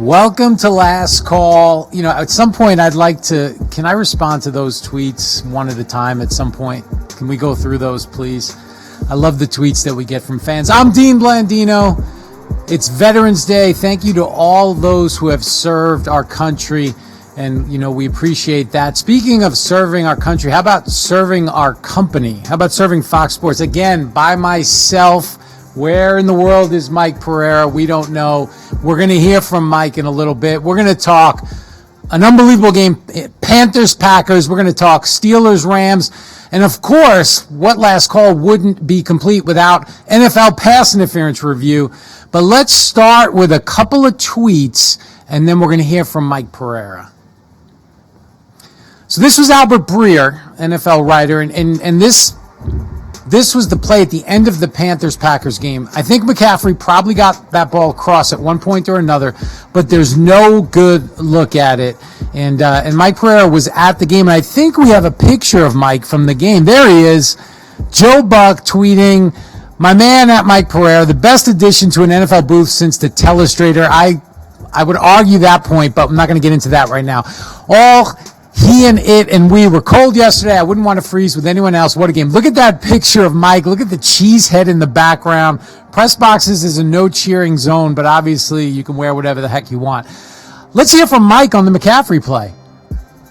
Welcome to Last Call. You know, at some point I'd like to, can I respond to those tweets one at a time at some point? Can we go through those, please? I love the tweets that we get from fans. I'm Dean Blandino. It's Veterans Day. Thank you to all those who have served our country. And, you know, we appreciate that. Speaking of serving our country, how about serving our company? How about serving Fox Sports? Again, by myself. Where in the world is Mike Pereira? We don't know. We're going to hear from Mike in a little bit. We're going to talk an unbelievable game, Panthers, Packers. We're going to talk Steelers, Rams. And, of course, what Last Call wouldn't be complete without NFL pass interference review. But let's start with a couple of tweets, and then we're going to hear from Mike Pereira. So this was Albert Breer, NFL writer, and this was the play at the end of the Panthers-Packers game. I think McCaffrey probably got that ball across at one point or another, but there's no good look at it. And Mike Pereira was at the game, and I think we have a picture of Mike from the game. There he is, Joe Buck tweeting, "My man at Mike Pereira, the best addition to an NFL booth since the telestrator." I would argue that point, but I'm not going to get into that right now. All he and it and we were cold yesterday. I wouldn't want to freeze with anyone else. What a game. Look at that picture of Mike. Look at the cheese head in the background. Press boxes is a no cheering zone, but obviously you can wear whatever the heck you want. Let's hear from Mike on the McCaffrey play.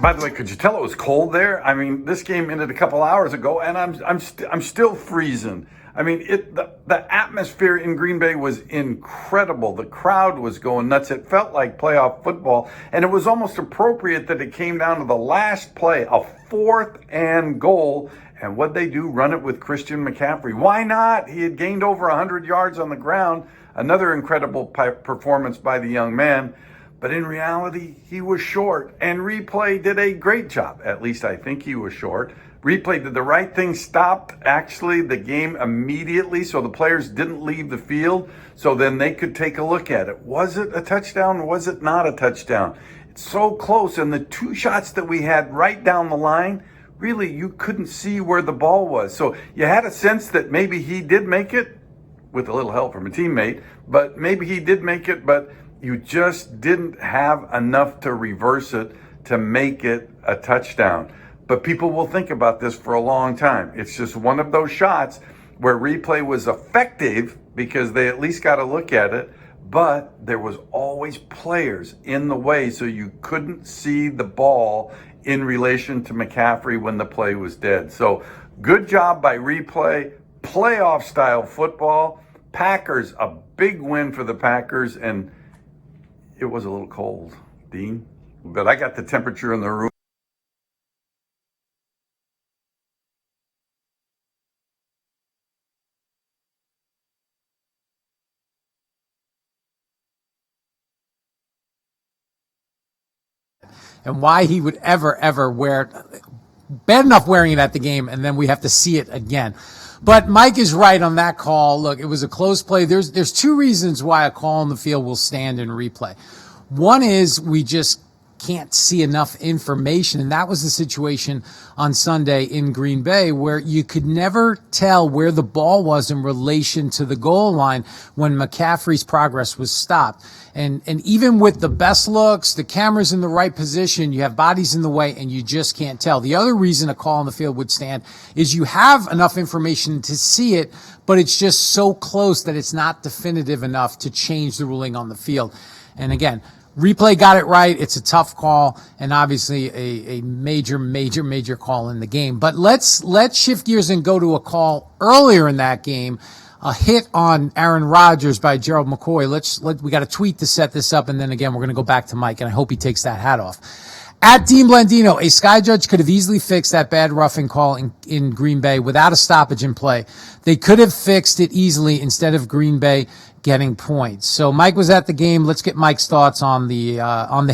By the way, could you tell it was cold there? I mean, this game ended a couple hours ago, and I'm still freezing. I mean, the atmosphere in Green Bay was incredible. The crowd was going nuts. It felt like playoff football, and it was almost appropriate that it came down to the last play, a 4th and goal. And what'd they do? Run it with Christian McCaffrey. Why not? He had gained over 100 yards on the ground. Another incredible performance by the young man. But in reality, he was short, and Replay did a great job. At least I think he was short. Replay did the right thing, stopped actually the game immediately so the players didn't leave the field, so then they could take a look at it. Was it a touchdown or was it not a touchdown? It's so close, and the 2 shots that we had right down the line, really you couldn't see where the ball was. So you had a sense that maybe he did make it with a little help from a teammate, but maybe he did make it, but you just didn't have enough to reverse it to make it a touchdown. But people will think about this for a long time. It's just one of those shots where Replay was effective because they at least got a look at it, but there was always players in the way, so you couldn't see the ball in relation to McCaffrey when the play was dead. So good job by Replay, playoff style football. Packers, a big win for the Packers, and it was a little cold, Dean, but I got the temperature in the room. And why he would ever wear it. Bad enough wearing it at the game, and then we have to see it again. But Mike is right on that call. Look, it was a close play. There's 2 reasons why a call on the field will stand in replay. One is we just can't see enough information, and that was the situation on Sunday in Green Bay where you could never tell where the ball was in relation to the goal line when McCaffrey's progress was stopped. And even with the best looks, the camera's in the right position, you have bodies in the way, and you just can't tell. The other reason a call on the field would stand is you have enough information to see it, but it's just so close that it's not definitive enough to change the ruling on the field. And again, Replay got it right. It's a tough call, and obviously a major call in the game. But let's shift gears and go to a call earlier in that game, a hit on Aaron Rodgers by Gerald McCoy. We got a tweet to set this up, and then again we're going to go back to Mike, and I hope he takes that hat off. At Dean Blandino, a sky judge could have easily fixed that bad roughing call in Green Bay without a stoppage in play. They could have fixed it easily instead of Green Bay getting points. So Mike was at the game. Let's get Mike's thoughts on the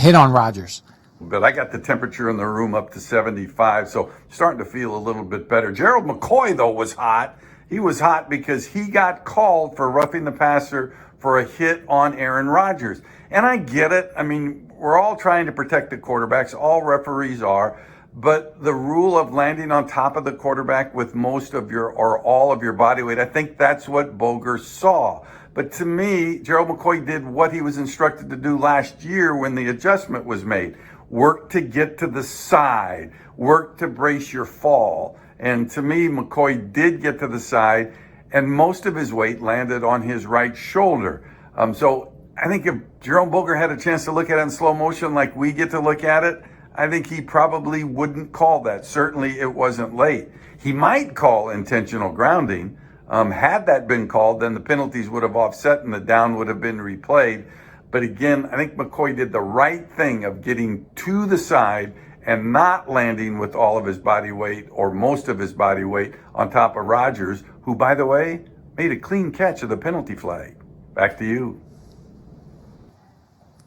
hit on Rodgers. But I got the temperature in the room up to 75, so starting to feel a little bit better. Gerald McCoy, though, was hot. He was hot because he got called for roughing the passer for a hit on Aaron Rodgers. And I get it. I mean, we're all trying to protect the quarterbacks. All referees are. But the rule of landing on top of the quarterback with most of your or all of your body weight, I think that's what Boger saw. But to me, Gerald McCoy did what he was instructed to do last year when the adjustment was made. Work to get to the side. Work to brace your fall. And to me, McCoy did get to the side, and most of his weight landed on his right shoulder. So I think if Jerome Boger had a chance to look at it in slow motion like we get to look at it, I think he probably wouldn't call that. Certainly it wasn't late. He might call intentional grounding. Had that been called, then the penalties would have offset and the down would have been replayed. But again, I think McCoy did the right thing of getting to the side and not landing with all of his body weight or most of his body weight on top of Rodgers, who, by the way, made a clean catch of the penalty flag. Back to you.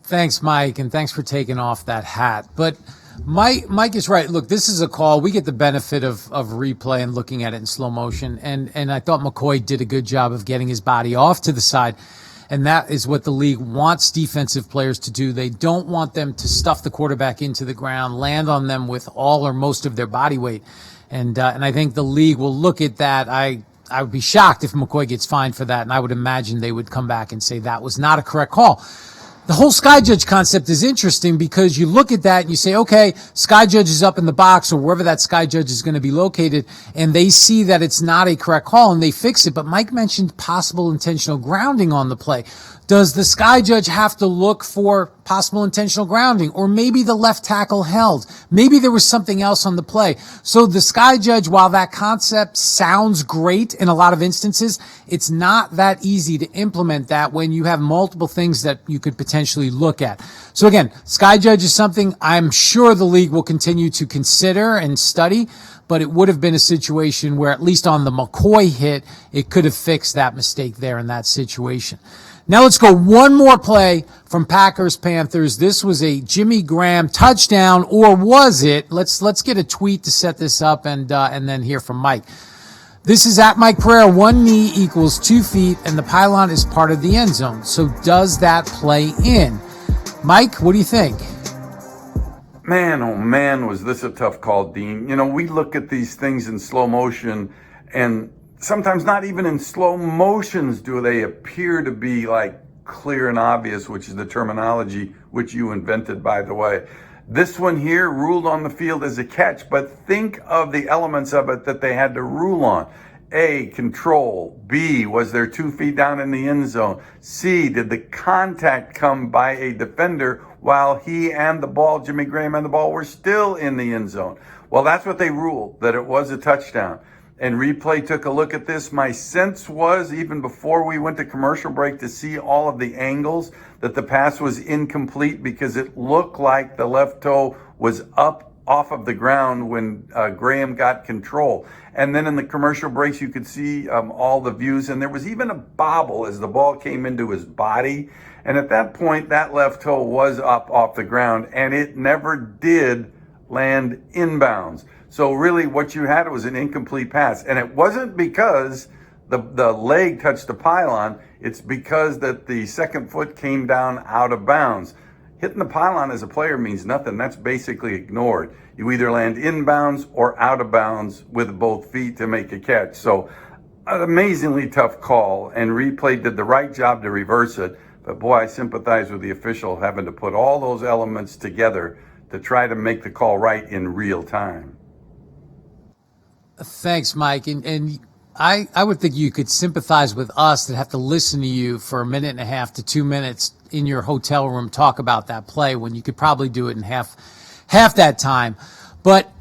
Thanks, Mike, and thanks for taking off that hat. But Mike is right. Look, this is a call. We get the benefit of replay and looking at it in slow motion. And I thought McCoy did a good job of getting his body off to the side. And that is what the league wants defensive players to do. They don't want them to stuff the quarterback into the ground, land on them with all or most of their body weight. And I think the league will look at that. I would be shocked if McCoy gets fined for that. And I would imagine they would come back and say that was not a correct call. The whole sky judge concept is interesting because you look at that and you say, okay, sky judge is up in the box or wherever that sky judge is going to be located, and they see that it's not a correct call and they fix it. But Mike mentioned possible intentional grounding on the play. Does the sky judge have to look for possible intentional grounding? Or maybe the left tackle held. Maybe there was something else on the play. So the sky judge, while that concept sounds great in a lot of instances, it's not that easy to implement that when you have multiple things that you could potentially look at. So again, sky judge is something I'm sure the league will continue to consider and study, but it would have been a situation where at least on the McCoy hit, it could have fixed that mistake there in that situation. Now let's go one more play from Packers-Panthers. This was a Jimmy Graham touchdown, or was it? Let's get a tweet to set this up and then hear from Mike. This is at Mike Pereira. 1 knee equals 2 feet, and the pylon is part of the end zone. So does that play in? Mike, what do you think? Man, oh man, was this a tough call, Dean. You know, we look at these things in slow motion, and sometimes not even in slow motions do they appear to be like clear and obvious, which is the terminology which you invented, by the way. This one here ruled on the field as a catch, but think of the elements of it that they had to rule on. A, control. B, was there 2 feet down in the end zone? C, did the contact come by a defender while he and the ball, Jimmy Graham and the ball, were still in the end zone? Well, that's what they ruled, that it was a touchdown. And replay took a look at this. My sense was, even before we went to commercial break to see all of the angles, that the pass was incomplete because it looked like the left toe was up off of the ground when Graham got control. And then in the commercial breaks, you could see all the views. And there was even a bobble as the ball came into his body. And at that point, that left toe was up off the ground, and it never did land inbounds. So really what you had was an incomplete pass. And it wasn't because the leg touched the pylon. It's because that the second foot came down out of bounds. Hitting the pylon as a player means nothing. That's basically ignored. You either land inbounds or out of bounds with both feet to make a catch. So an amazingly tough call, and replay did the right job to reverse it. But boy, I sympathize with the official having to put all those elements together to try to make the call right in real time. Thanks, Mike. And I would think you could sympathize with us that have to listen to you for 1.5 to 2 minutes in your hotel room talk about that play when you could probably do it in half that time. But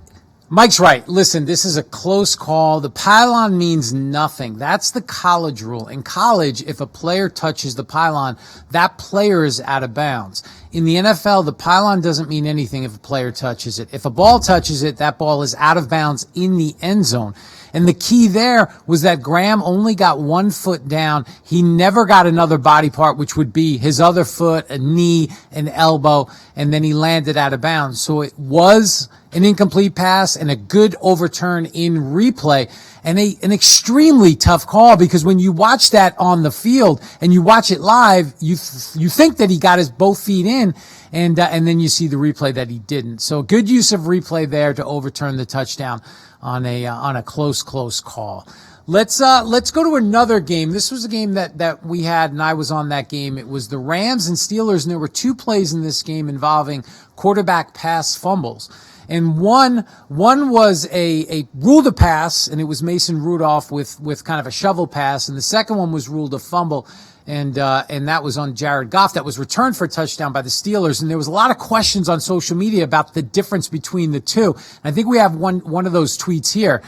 Mike's right. Listen, this is a close call. The pylon means nothing. That's the college rule. In college, if a player touches the pylon, that player is out of bounds. In the NFL, the pylon doesn't mean anything if a player touches it. If a ball touches it, that ball is out of bounds in the end zone. And the key there was that Graham only got 1 foot down. He never got another body part, which would be his other foot, a knee, an elbow, and then he landed out of bounds. So it was an incomplete pass and a good overturn in replay, and an extremely tough call, because when you watch that on the field and you watch it live, you think that he got his both feet in, and then you see the replay that he didn't. So good use of replay there to overturn the touchdown on a close call. Let's go to another game. This was a game that we had, and I was on that game. It was the Rams and Steelers, and there were two plays in this game involving quarterback pass fumbles. And one was a ruled a pass, and it was Mason Rudolph with kind of a shovel pass, and the second one was ruled a fumble, and that was on Jared Goff, that was returned for a touchdown by the Steelers. And there was a lot of questions on social media about the difference between the two. And I think we have one of those tweets here.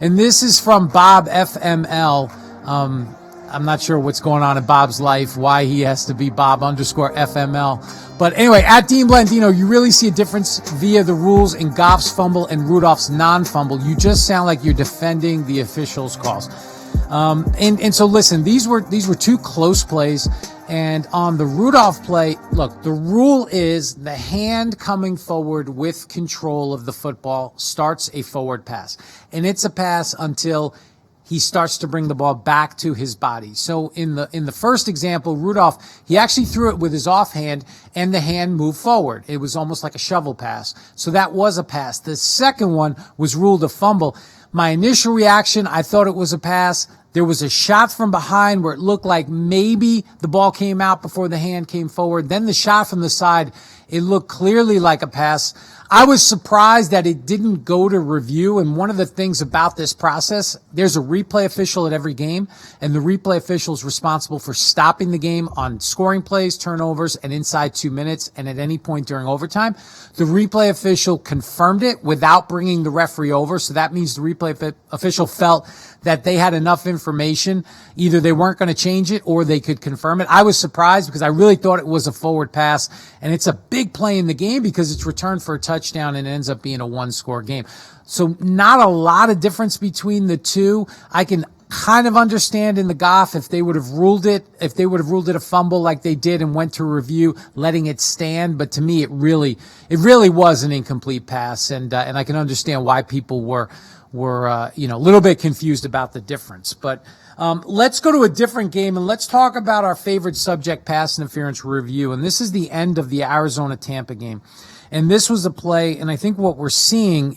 And this is from Bob FML. I'm not sure what's going on in Bob's life, why he has to be Bob_FML. But anyway, at Dean Blandino, you really see a difference via the rules in Goff's fumble and Rudolph's non-fumble. You just sound like you're defending the officials' calls. And so listen, these were two close plays. And on the Rudolph play, look, the rule is the hand coming forward with control of the football starts a forward pass. And it's a pass until he starts to bring the ball back to his body. So in the first example, Rudolph, he actually threw it with his offhand and the hand moved forward. It was almost like a shovel pass. So that was a pass. The second one was ruled a fumble. My initial reaction, I thought it was a pass. There was a shot from behind where it looked like maybe the ball came out before the hand came forward. Then the shot from the side, it looked clearly like a pass. I was surprised that it didn't go to review. And one of the things about this process, there's a replay official at every game, and the replay official is responsible for stopping the game on scoring plays, turnovers, and inside 2 minutes, and at any point during overtime. The replay official confirmed it without bringing the referee over. So that means the replay official felt that they had enough information. Either they weren't going to change it or they could confirm it. I was surprised because I really thought it was a forward pass, and it's a big play in the game because it's returned for a touchdown and it ends up being a one-score game. So not a lot of difference between the two. I can kind of understand in the Goff if they would have ruled it a fumble like they did and went to review, letting it stand. But to me, it really was an incomplete pass, and I can understand why people were a little bit confused about the difference. But let's go to a different game, and let's talk about our favorite subject, pass interference review. And this is the end of the Arizona-Tampa game. And this was a play, and I think what we're seeing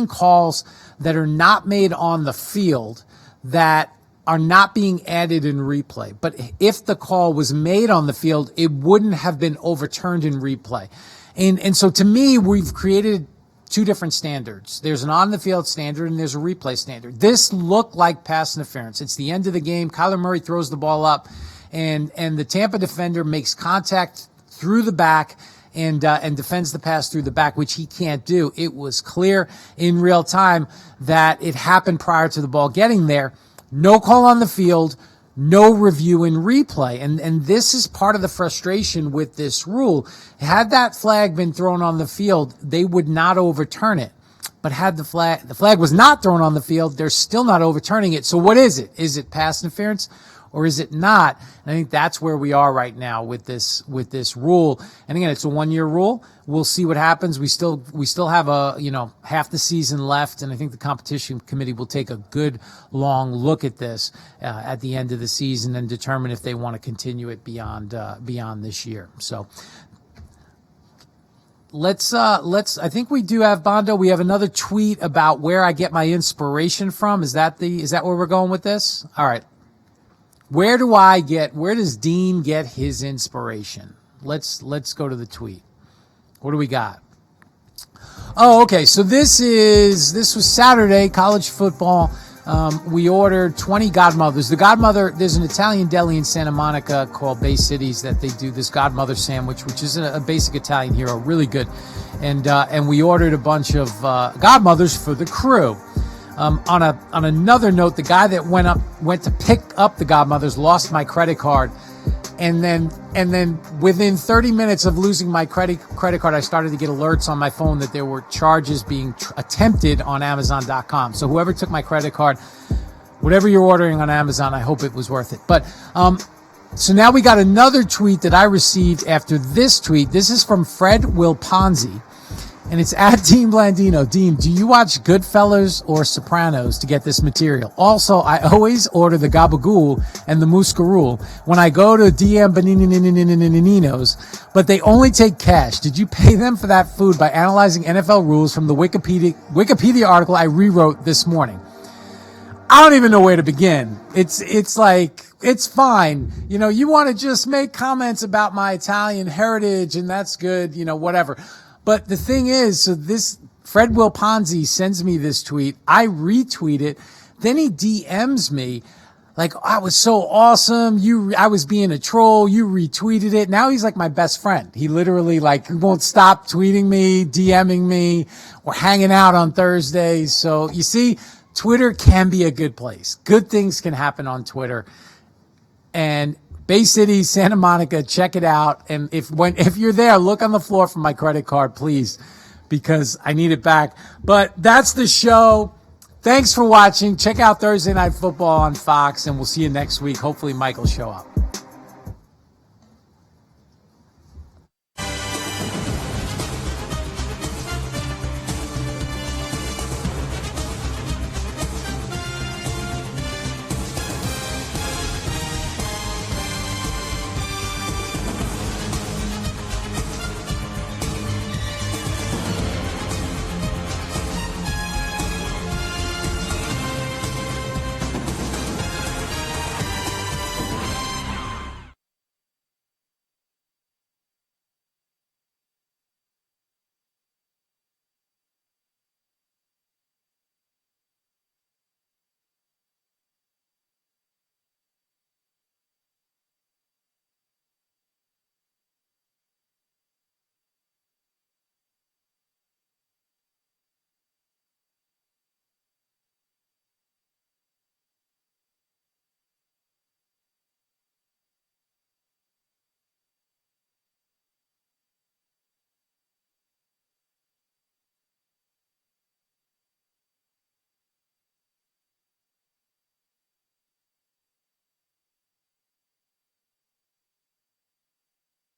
calls that are not made on the field that are not being added in replay. But if the call was made on the field, it wouldn't have been overturned in replay. And so to me, we've created two different standards. There's an on-the-field standard and there's a replay standard. This looked like pass interference. It's the end of the game. Kyler Murray throws the ball up, and the Tampa defender makes contact through the back and defends the pass through the back, which he can't do. It was clear in real time that it happened prior to the ball getting there. No call on the field, no review in replay. And this is part of the frustration with this rule. Had that flag been thrown on the field, they would not overturn it. But had the flag was not thrown on the field, they're still not overturning it. So what is it? Is it pass interference or is it not? And I think that's where we are right now with this rule. And again, it's a 1-year rule. We'll see what happens. We still have half the season left, and I think the competition committee will take a good long look at this at the end of the season and determine if they want to continue it beyond this year. So let's I think we do have, Bondo, we have another tweet about where I get my inspiration from. Is that where we're going with this? All right. Where does Dean get his inspiration? Let's go to the tweet. What do we got? Oh, okay. So this was Saturday, college football. We ordered 20 Godmothers. There's an Italian deli in Santa Monica called Bay Cities that they do this Godmother sandwich, which is a basic Italian hero, really good. And we ordered a bunch of Godmothers for the crew. On another note, the guy that went to pick up the Godmothers lost my credit card, and then within 30 minutes of losing my credit card, I started to get alerts on my phone that there were charges being attempted on Amazon.com. So whoever took my credit card, whatever you're ordering on Amazon, I hope it was worth it. But so now we got another tweet that I received after this tweet. This is from Fred Wilponzi. And it's at Dean Blandino. Dean, do you watch Goodfellas or Sopranos to get this material? Also, I always order the gabagool and the muscarul when I go to DM Benininos, but they only take cash. Did you pay them for that food by analyzing NFL rules from the Wikipedia article I rewrote this morning? I don't even know where to begin. It's like, it's fine. You know, you want to just make comments about my Italian heritage and that's good, you know, whatever. But the thing is, so this Fred Wilpon sends me this tweet. I retweet it. Then he DMs me like, oh, I was so awesome. I was being a troll. You retweeted it. Now he's like my best friend. He literally like won't stop tweeting me, DMing me. We're hanging out on Thursdays. So you see, Twitter can be a good place. Good things can happen on Twitter. And Bay City, Santa Monica, check it out. And if you're there, look on the floor for my credit card, please, because I need it back. But that's the show. Thanks for watching. Check out Thursday Night Football on Fox, and we'll see you next week. Hopefully Mike will show up.